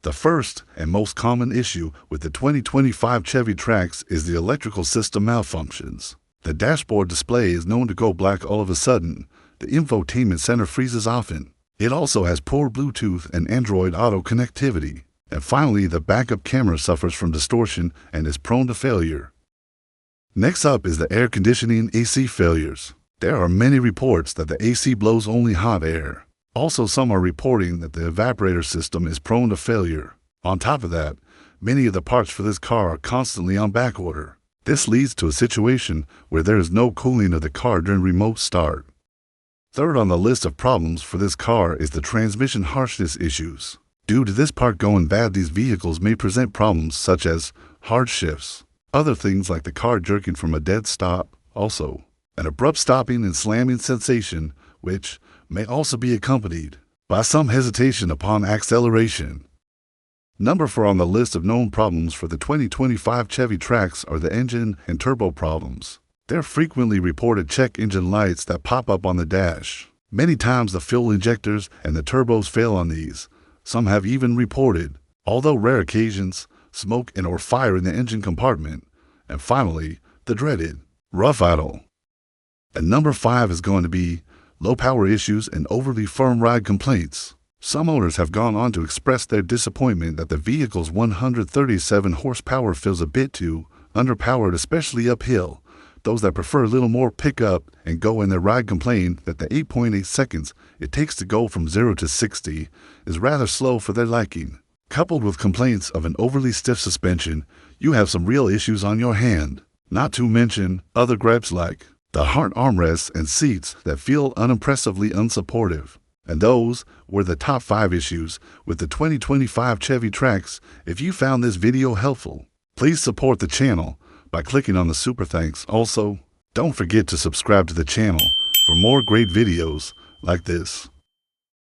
The first and most common issue with the 2025 Chevy Trax is the electrical system malfunctions. The dashboard display is known to go black all of a sudden. The infotainment center freezes often. It also has poor Bluetooth and Android Auto connectivity. And finally, the backup camera suffers from distortion and is prone to failure. Next up is the air conditioning AC failures. There are many reports that the AC blows only hot air. Also, some are reporting that the evaporator system is prone to failure. On top of that, many of the parts for this car are constantly on back order. This leads to a situation where there is no cooling of the car during remote start. Third on the list of problems for this car is the transmission harshness issues. Due to this part going bad, these vehicles may present problems such as hard shifts, other things like the car jerking from a dead stop, also an abrupt stopping and slamming sensation, which may also be accompanied by some hesitation upon acceleration. Number 4 on the list of known problems for the 2025 Chevy Trax are the engine and turbo problems. There are frequently reported check engine lights that pop up on the dash. Many times the fuel injectors and the turbos fail on these. Some have even reported, although rare occasions, smoke and or fire in the engine compartment. And finally, the dreaded rough idle. And number 5 is going to be low power issues and overly firm ride complaints. Some owners have gone on to express their disappointment that the vehicle's 137 horsepower feels a bit too underpowered, especially uphill. Those that prefer a little more pickup and go in their ride complain that the 8.8 seconds it takes to go from 0 to 60 is rather slow for their liking. Coupled with complaints of an overly stiff suspension, you have some real issues on your hand. Not to mention other gripes like the hard armrests and seats that feel unimpressively unsupportive. And those were the top 5 issues with the 2025 Chevy Trax. If you found this video helpful, please support the channel by clicking on the super thanks. Also, don't forget to subscribe to the channel for more great videos like this.